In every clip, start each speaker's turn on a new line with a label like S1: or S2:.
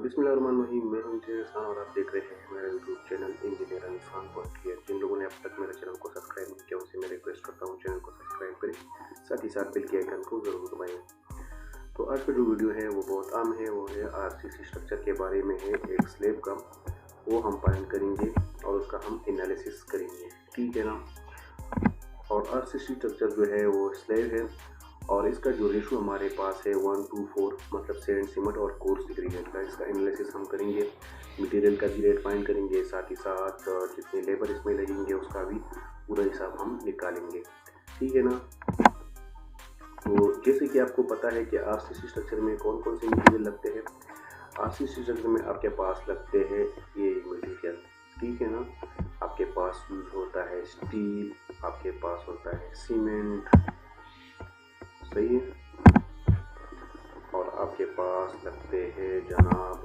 S1: बिस्मिल्लाहिर्रहमानिर्रहीम। मैं हूं इंजीनियर खान और आप देख रहे हैं मेरा YouTube channel engineer Khan point. जिन लोगों ने अब तक मेरे चैनल को सब्सक्राइब नहीं किया उनसे मैं रिक्वेस्ट करता हूं चैनल को सब्सक्राइब करें, साथ ही साथ बेल के आइकन को ज़रूर दबाएं। तो आज का जो वीडियो है वो बहुत आम है, वो है आरसीसी स्ट्रक्चर के बारे में है। एक स्लैब का वो हम फाइंड करेंगे और उसका हम एनालिसिस करेंगे, ठीक है ना। और आरसीसी स्ट्रक्चर जो है वो स्लैब है और इसका जो रेशो हमारे पास है 1:4, मतलब सैंड सीमेंट और कोर्स एग्रीगेट का। इसका एनालिसिस हम करेंगे, मटेरियल का भी रेट फाइंड करेंगे, साथ ही साथ जितने लेबर इसमें लगेंगे उसका भी पूरा हिसाब हम निकालेंगे, ठीक है ना। तो जैसे कि आपको पता है कि आरसीसी स्ट्रक्चर में कौन कौन से मटेरियल लगते हैं। आरसीसी स्ट्रक्चर में आपके पास लगते हैं ये मटेरियल, ठीक है ना। आपके पास यूज होता है स्टील, आपके पास होता है सीमेंट, सही है, और आपके पास लगते हैं जनाब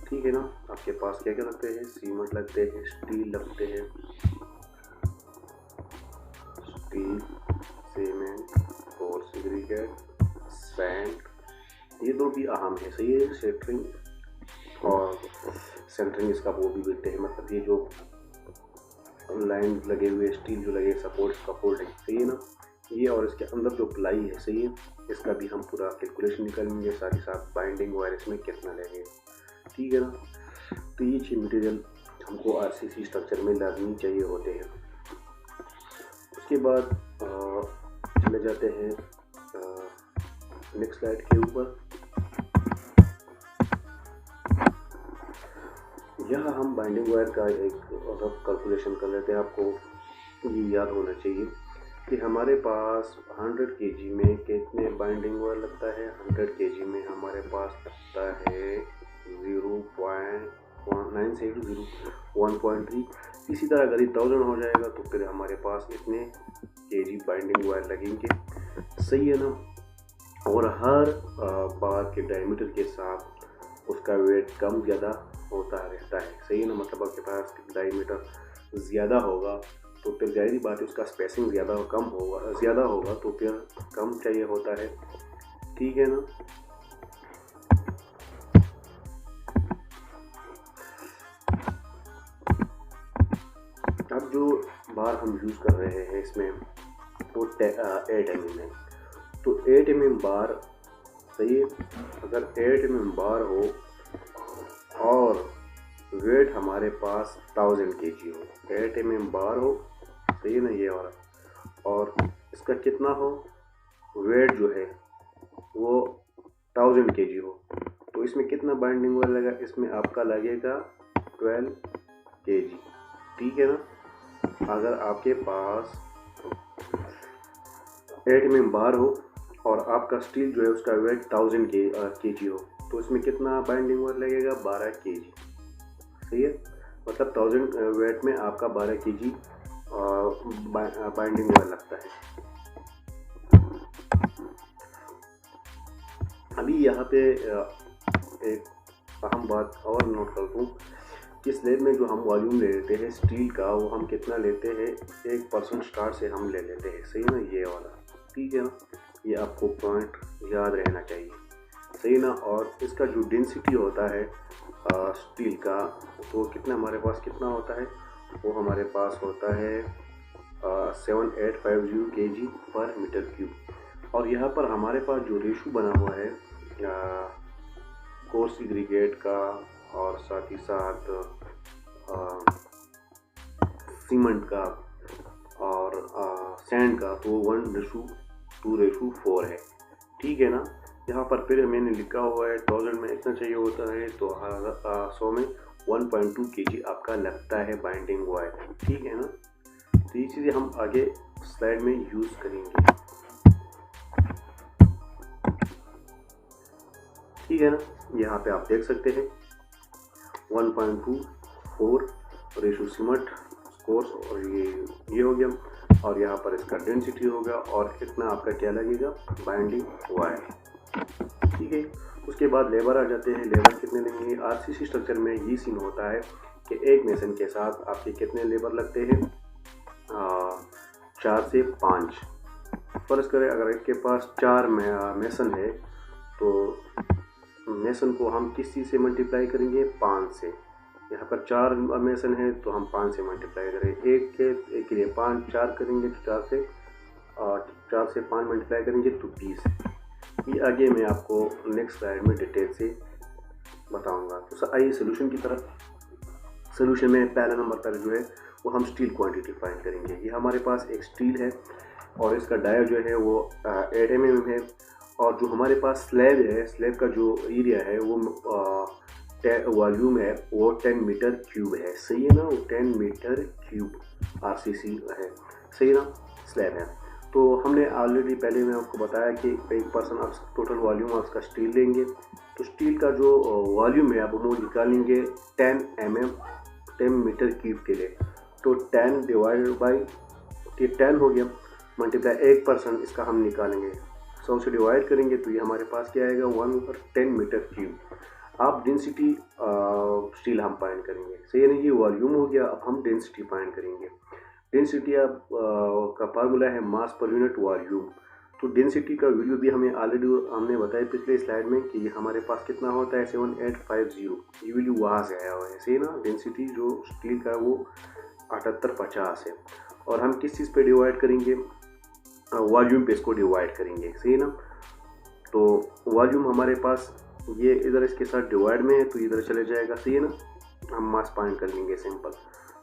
S1: ठीक है ना। आपके पास क्या क्या लगते हैं, सीमेंट लगते हैं, स्टील लगते हैं, steel, cement, coarse aggregate, sand, ये दो भी अहम है, सही है। सेंटरिंग और सेंटरिंग इसका वो भी बोलते हैं, मतलब ये जो लाइन लगे हुए स्टील जो लगे सपोर्ट सपोर्टिंग, सही है ना। ये और इसके अंदर जो प्लाई है, सही है, इसका भी हम पूरा कैलकुलेशन निकालेंगे, साथ ही साथ बाइंडिंग वायर इसमें कितना लगेगा, ठीक है ना। तो ये 6 मटेरियल हमको आरसीसी स्ट्रक्चर में लाजमी चाहिए होते हैं। उसके बाद चले जाते हैं नेक्स्ट स्लाइड के ऊपर। यहाँ हम बाइंडिंग वायर का एक रफ कैलकुलेशन कर लेते हैं। आपको ये याद होना चाहिए कि हमारे पास 100 kg में कितने बाइंडिंग वायर लगता है। 100 kg में हमारे पास लगता है 0.9 से 1.3। इसी तरह अगर 1000 हो जाएगा तो फिर हमारे पास इतने kg बाइंडिंग वायर लगेंगे, सही है ना। और हर बार के डायमीटर के साथ उसका वेट कम ज़्यादा होता रहता है, सही है ना। मतलब आपके पास डायमीटर ज़्यादा होगा तो फिर जाहिर बात है उसका स्पेसिंग ज़्यादा होगा तो फिर कम चाहिए होता है, ठीक है ना। अब जो बार हम यूज़ कर रहे हैं इसमें वो 8 mm है, तो 8 mm बार, सही है। अगर 8 mm बार हो और वेट हमारे पास 1000 kg हो, 8 mm बार हो, सही है ना, ये वाला, और इसका कितना हो, वेट जो है वो 1000 kg हो, तो इसमें कितना बाइंडिंग वायर लगा, इसमें आपका लगेगा 12 kg, ठीक है ना। अगर आपके पास 8 mm बार हो और आपका स्टील जो है उसका वेट 1000 kg हो, तो इसमें कितना बाइंडिंग वायर लगेगा, 12 kg, सही है। मतलब 1000 वेट में आपका 12 kg बाइंडिंग वायर लगता है। अभी यहाँ पे एक अहम बात और नोट कर दूँ कि स्लैब में जो हम वॉल्यूम ले लेते हैं स्टील का, वो हम कितना लेते हैं, 1% स्टार्ट से हम ले लेते हैं, सही ना, ये वाला, ठीक है ना। ये आपको पॉइंट याद रहना चाहिए, सही ना। और इसका जो डेंसिटी होता है स्टील का, तो कितना हमारे पास कितना होता है, वो हमारे पास होता है 7850 kg पर मीटर क्यूब। और यहाँ पर हमारे पास जो रेशो बना हुआ है कोर्स एग्रीगेट का और साथ ही साथ सीमेंट का और सैंड का, तो 1:2:4 है, ठीक है ना। यहाँ पर फिर मैंने लिखा हुआ है 1000 में इतना चाहिए होता है, तो 100 में 1.2 kg आपका लगता है बाइंडिंग वायर, ठीक है ना। तो ये चीज़ें हम आगे स्लाइड में यूज़ करेंगे, ठीक है ना। यहाँ पे आप देख सकते हैं 1.24 रेशो सीमेंट कोर्स, और ये हो गया, और यहाँ पर इसका डेंसिटी होगा, और इतना आपका क्या लगेगा, बाइंडिंग वायर, ठीक है। उसके बाद लेबर आ जाते हैं। लेबर कितने लेंगे, आरसीसी स्ट्रक्चर में ये सीन होता है कि एक मेसन के साथ आपके कितने लेबर लगते हैं, 4 से 5, फर्ज करें अगर इसके पास 4 मेसन है तो मेसन को हम किस चीज़ से मल्टीप्लाई करेंगे, 5 से। यहाँ पर 4 मेसन है तो हम 5 से मल्टीप्लाई करेंगे। एक के लिए 5 4 करेंगे तो 4 से 5 मल्टीप्लाई करेंगे तो 20। ये आगे मैं आपको नेक्स्ट स्लाइड में डिटेल से बताऊंगा। तो आइए सोल्यूशन की तरफ। सोल्यूशन में पहला नंबर पर जो है वो हम स्टील क्वांटिटी फाइंड करेंगे। ये हमारे पास एक स्टील है और इसका डाया जो है वो 8 mm है, और जो हमारे पास स्लैब है, स्लैब का जो एरिया है वो वॉल्यूम है वो 10 मीटर क्यूब है। सही है ना, वो 10 मीटर क्यूब RCC है। सही ना, स्लैब है। तो हमने ऑलरेडी पहले मैं आपको बताया कि 1% आप टोटल वॉल्यूम आप उसका स्टील लेंगे, तो स्टील का जो वॉल्यूम है आप वो निकालेंगे 10 मीटर क्यूब के लिए। तो 10 डिवाइडेड बाई 10 हो गया, मल्टीप्लाई 1% इसका हम निकालेंगे, 100 से डिवाइड करेंगे तो ये हमारे पास क्या आएगा, 1/10 मीटर क्यूब। आप डेंसिटी स्टील हम फाइंड करेंगे। सही है ना, ये वॉल्यूम हो गया। अब हम डेंसिटी फाइंड करेंगे। डेंसिटी आप का फार्मूला है मास पर यूनिट वॉल्यूम। तो डेंसिटी का वैल्यू भी हमें ऑलरेडी हमने बताया पिछले स्लाइड में कि हमारे पास कितना होता है 7850। ये वैल्यू वहाँ से आया हुआ है। सही ना, डेंसिटी जो स्टील का वो 7850 है। और हम किस चीज़ पे डिवाइड करेंगे, वॉल्यूम पे इसको डिवाइड करेंगे। सही ना, तो वॉल्यूम हमारे पास ये इधर इसके साथ डिवाइड में है तो इधर चले जाएगा। सही है ना, हम मास फाइंड कर लेंगे सिंपल।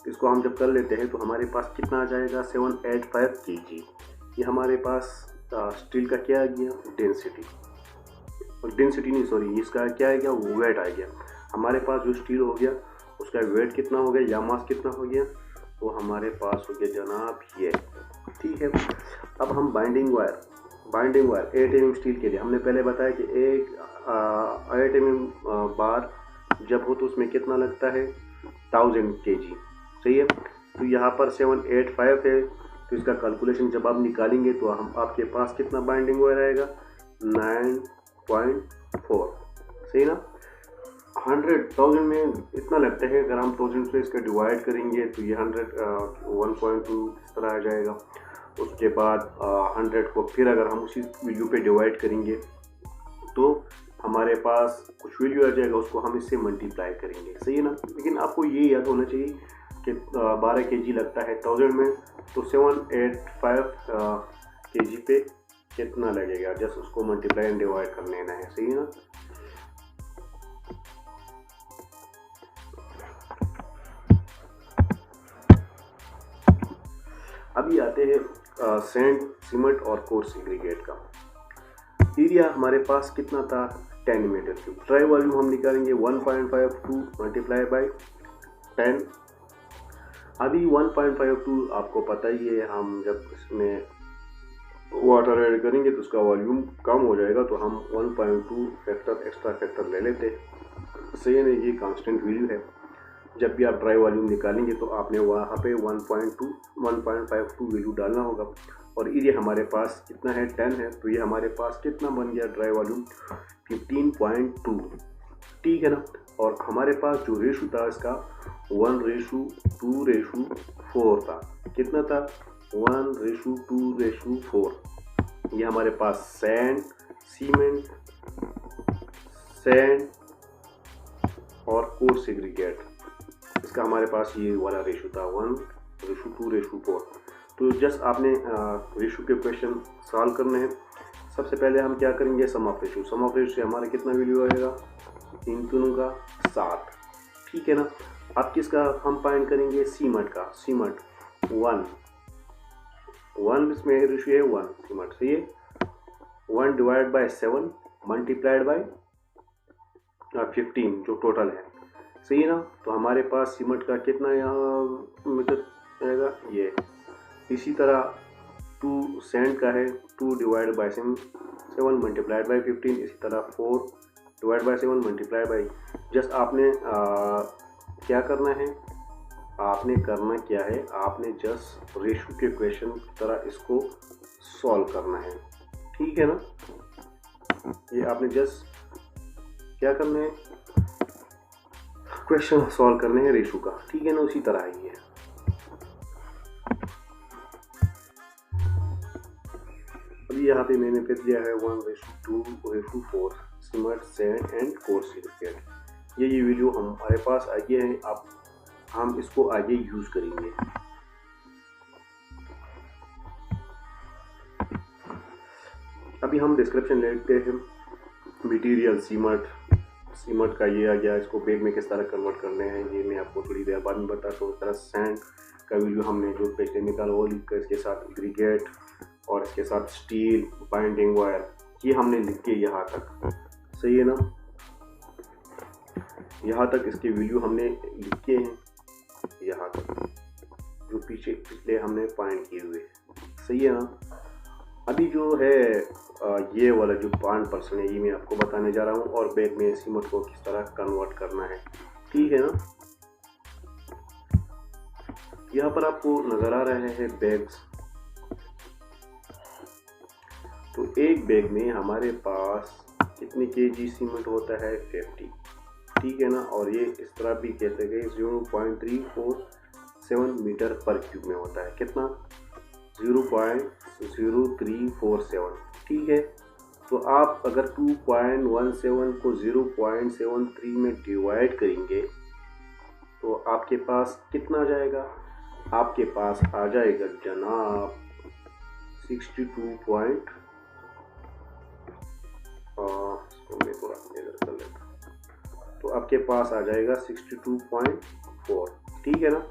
S1: इसको हम जब कर लेते हैं तो हमारे पास कितना आ जाएगा, 785 kg। ये हमारे पास स्टील का क्या आ गया, डेंसिटी। डेंसिटी नहीं, सॉरी, इसका क्या आ गया, वेट आ गया। हमारे पास जो स्टील हो गया उसका वेट कितना हो गया या मास कितना हो गया, तो हमारे पास हो गया जनाब ये। ठीक है, अब हम बाइंडिंग वायर 8 mm स्टील के लिए हमने पहले बताया कि एक 8 mm बार जब हो तो उसमें कितना लगता है, 1000 kg। सही है, तो यहाँ पर 785 है तो इसका कैलकुलेशन जब आप निकालेंगे तो हम आपके पास कितना बाइंडिंग वायर आएगा, 9.4। सही ना, 100,000 में इतना लगता है। अगर हम 1000 से इसका डिवाइड करेंगे तो ये 1.2 इस तरह आ जाएगा। उसके बाद 100 को फिर अगर हम उसी वैल्यू पे डिवाइड करेंगे तो हमारे पास कुछ वैल्यू आ जाएगा, उसको हम इससे मल्टीप्लाई करेंगे। सही है ना, लेकिन आपको ये याद होना चाहिए कि 12 kg लगता है 1000 में, तो 785 kg पे कितना लगेगा, जस्ट उसको मल्टीप्लाई एंड डिवाइड कर लेना है। सही है ना, अभी आते हैं सैंड, सीमेंट और कोर्स एग्रीगेट का। एरिया हमारे पास कितना था, 10 मीटर क्यूब। ट्राई वॉल्यूम हम निकालेंगे 1.52 मल्टीप्लाई बाई 10। अभी 1.52 आपको पता ही है, हम जब इसमें वाटर ऐड करेंगे तो उसका वॉल्यूम कम हो जाएगा, तो हम 1.2 फैक्टर एक्स्ट्रा फैक्टर ले लेते हैं। सही है ना, ये कांस्टेंट वैल्यू है। जब भी आप ड्राई वॉल्यूम निकालेंगे तो आपने वहाँ पे 1.52 वैल्यू डालना होगा। और एरिया हमारे पास कितना है, 10 है, तो ये हमारे पास कितना बन गया ड्राई वॉल्यूम, 15.2। ठीक है ना, और हमारे पास जो रेशो था इसका 1:2:4 था। कितना था, 1:2:4। ये हमारे पास सैंड, सीमेंट, और कोर्स एग्रीगेट, इसका हमारे पास ये वाला रेशो था 1:2:4। तो जस्ट आपने रेशो के क्वेश्चन सॉल्व करने हैं। सबसे पहले हम क्या करेंगे, sum of ratio. Sum of ratio से हमारा कितना वैल्यू आएगा, 3 दूनी का 7। ठीक है ना, अब किसका हम फाइंड करेंगे, सीमेंट का। सीमेंट 1 इसमें रेशो है 1 सीमेंट। सही है, 1 डिवाइड बाय 7 मल्टीप्लाइड बाय 15 जो टोटल है। सही है ना, तो हमारे पास सीमेंट का कितना यहाँ मीटर आएगा ये। इसी तरह 2 सैंड का है, 2 डिवाइड बाय 7 मल्टीप्लाइड बाय 15। इसी तरह 4 divide by 7 multiply by, just आपने क्या करना है, आपने करना क्या है, आपने जस्ट रेशो के क्वेश्चन की तरह इसको सॉल्व करना है। ठीक है ना, ये आपने जस्ट क्या करना है, क्वेश्चन सॉल्व करने हैं रेशो का। ठीक है ना, उसी तरह ही है। जी यहाँ पे मैंने फिर दिया है 1:2:4 cement sand and course silicate. ये वीडियो हमारे पास आगे है, अब हम इसको आगे यूज करेंगे। अभी हम डिस्क्रिप्शन लेते हैं। मटेरियल सीमेंट का ये आ गया, इसको बैग में किस तरह कन्वर्ट करने हैं ये मैं आपको थोड़ी देर बाद में बताता हूँ। इस तरह सैंड का वीडियो हमने जो पिछले निकाला वो लिख कर इसके साथ एग्रीगेट और इसके साथ स्टील बाइंडिंग वायर ये हमने लिख के यहाँ तक, सही है ना, यहाँ तक इसके वीडियो हमने लिखे हैं, यहाँ तक जो पिछले हमने पॉइंट किए हुए, सही है ना। अभी जो है ये वाला जो 5% है ये मैं आपको बताने जा रहा हूँ और बैग में सीमेंट को किस तरह कन्वर्ट करना है, ठीक है ना। यहाँ पर आपको नजर आ रहे हैं बैग्स। तो एक बैग में हमारे पास कितने केजी सीमेंट होता है, 50, ठीक है ना। और ये इस तरह भी कहते हैं 0.347 मीटर पर क्यूब में होता है, कितना, 0.0347, ठीक है। तो आप अगर 2.17 को 0.73 में डिवाइड करेंगे तो आपके पास कितना आ जाएगा, आपके पास आ जाएगा जनाब 62 मैं थोड़ा मेजर कर लेता हूँ, तो आपके पास आ जाएगा 62.4, ठीक है ना।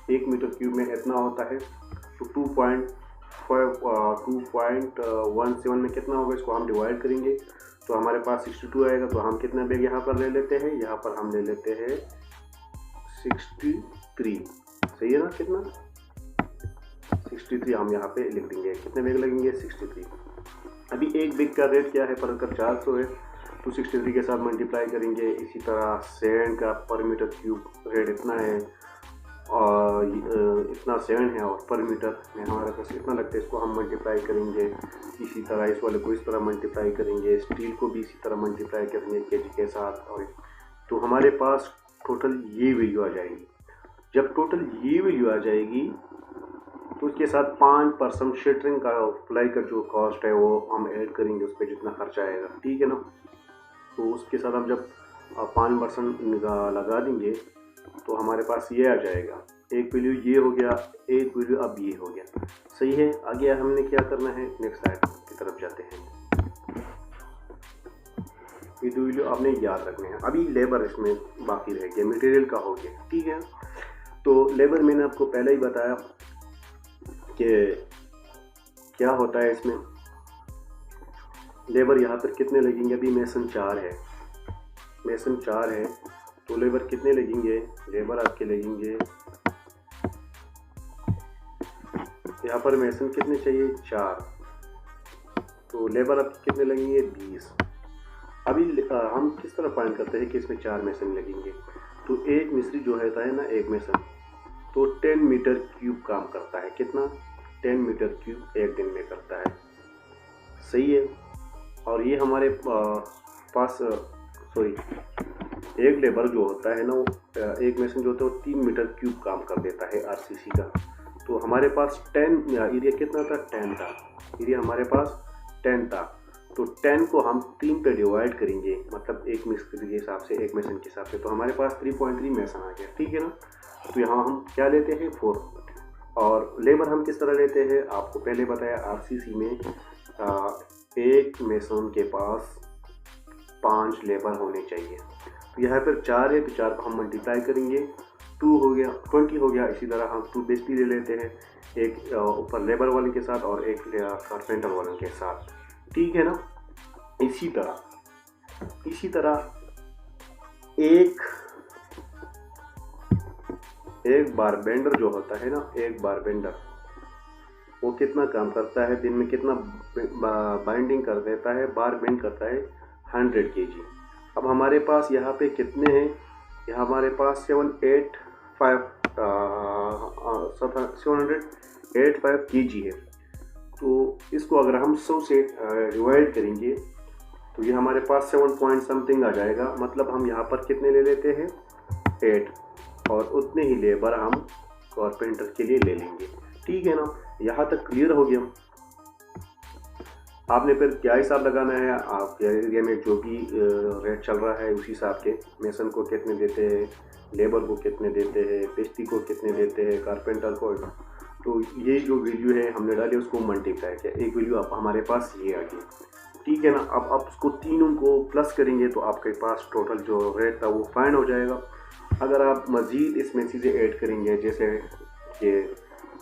S1: 1 मीटर क्यूब में इतना होता है, तो 2.17 में कितना होगा, इसको हम डिवाइड करेंगे तो हमारे पास 62 आएगा। तो हम कितना बैग यहाँ पर ले लेते हैं, यहाँ पर हम ले लेते हैं 63, सही है ना, कितना 63 हम यहाँ पे लिख देंगे। कितने बैग लगेंगे, 63। अभी एक बैग का रेट क्या है, पर अगर 400 है तो 63 के साथ मल्टीप्लाई करेंगे। इसी तरह सैंड का पर मीटर क्यूब रेट इतना है और इतना सैंड है और पर मीटर में हमारे पास कितना लगता है, इसको हम मल्टीप्लाई करेंगे। इसी तरह इस वाले को इस तरह मल्टीप्लाई करेंगे, स्टील को भी इसी तरह मल्टीप्लाई करेंगे केजी के साथ, और तो हमारे पास टोटल ये वैल्यू आ जाएगी। जब टोटल ये वैल्यू आ जाएगी तो उसके साथ 5% शटरिंग का प्लाई का जो कॉस्ट है वो हम ऐड करेंगे, उस पर जितना खर्चा आएगा, ठीक है ना। तो उसके साथ हम जब 5% लगा देंगे तो हमारे पास ये आ जाएगा। एक वैल्यू ये हो गया, एक वैल्यू अब ये हो गया, सही है। आगे हमने क्या करना है, नेक्स्ट साइड की तरफ जाते हैं। ये दो वैल्यू आपने याद रखने हैं। अभी लेबर इसमें बाकी रह गया, मटेरियल का हो गया, ठीक है। तो लेबर मैंने आपको पहले ही बताया कि क्या होता है इसमें। लेबर यहाँ पर कितने लगेंगे, अभी मेसन 4 है, तो लेबर कितने लगेंगे, लेबर आपके लगेंगे यहाँ पर मेसन कितने चाहिए, 4, तो लेबर आपके कितने लगेंगे, 20। अभी हम किस तरह फाइंड करते हैं कि इसमें 4 मेसन लगेंगे। तो एक मिस्त्री जो होता है ना, एक मेसन, तो 10 मीटर क्यूब काम करता है, कितना, 10 मीटर क्यूब एक दिन में करता है, सही है। और ये हमारे पास एक लेबर जो होता है ना, एक मेसन जो होता है वो 3 मीटर क्यूब काम कर देता है आरसीसी का। तो हमारे पास 10 एरिया कितना था, 10 था, एरिया हमारे पास 10 था। तो 10 को हम 3 पे डिवाइड करेंगे, मतलब एक मिस्त्री के हिसाब से, एक मेसन के हिसाब से, तो हमारे पास 3.3 मेसन आ गया, ठीक है ना। तो यहाँ हम क्या लेते हैं, 4। और लेबर हम किस तरह लेते हैं, आपको पहले बताया, आरसीसी में एक मेसन के पास 5 लेबर होने चाहिए। तो यहाँ पर 4 है, तो 4 को हम मल्टीप्लाई करेंगे, 2 हो गया, 20 हो गया। इसी तरह हम 2 बेसिकली ले लेते हैं, एक ऊपर लेबर वाले के साथ और एक कारपेंटर वाले के साथ, ठीक है ना। इसी तरह एक बारबेंडर जो होता है ना, एक बारबेंडर वो कितना काम करता है, दिन में कितना बाइंडिंग कर देता है, बार बेंड करता है, 100 केजी। अब हमारे पास यहाँ पे कितने हैं, यहाँ हमारे पास 785 केजी है। तो इसको अगर हम 100 से डिवाइड करेंगे तो ये हमारे पास 7 पॉइंट समथिंग आ जाएगा। मतलब हम यहाँ पर कितने ले लेते हैं, 8, और उतने ही लेबर हम कारपेंटर के लिए ले लेंगे, ठीक है ना। यहाँ तक क्लियर हो गया। आपने फिर क्या हिसाब लगाना है, आपके एरिया में जो भी रेट चल रहा है उसी हिसाब के मेसन को कितने देते हैं, लेबर को कितने देते हैं, पेस्टी को कितने देते हैं, कारपेंटर को। तो ये जो वैल्यू है हमने डाली उसको मल्टीप्लाई किया, एक वैल्यू आप हमारे पास ये आ गई, ठीक है ना। अब आप उसको तीनों को प्लस करेंगे तो आपके पास टोटल जो रेट था वो फाइंड हो जाएगा। अगर आप मज़ीद इसमें चीज़ें ऐड करेंगे जैसे कि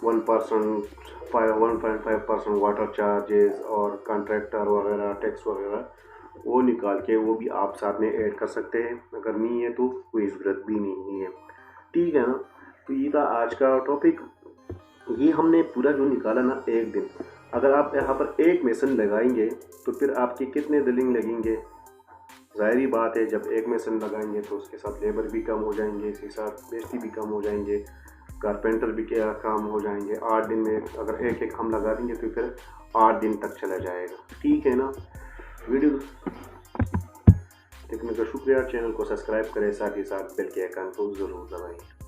S1: 1%, 1.5% वाटर चार्जेस और कॉन्ट्रैक्टर वगैरह टैक्स वगैरह, वो निकाल के वो भी आप साथ में ऐड कर सकते हैं। अगर नहीं है तो कोई ज़रूरत भी नहीं है, ठीक है ना। तो ये था आज का टॉपिक। ये हमने पूरा जो निकाला ना एक दिन, अगर आप यहाँ पर एक मेसन लगाएंगे तो फिर आपके कितने बिलिंग लगेंगे। ज़ाहिरी बात है जब एक मेसन लगाएंगे तो उसके साथ लेबर भी कम हो जाएंगे, इसके साथ पेस्टी भी कम हो जाएंगे, कारपेंटर भी क्या काम हो जाएंगे। 8 दिन में अगर एक हम लगा देंगे तो फिर 8 दिन तक चला जाएगा, ठीक है ना। वीडियो देखने का शुक्रिया, चैनल को सब्सक्राइब करें, साथ ही साथ बेल के आइकन को ज़रूर दबाएं।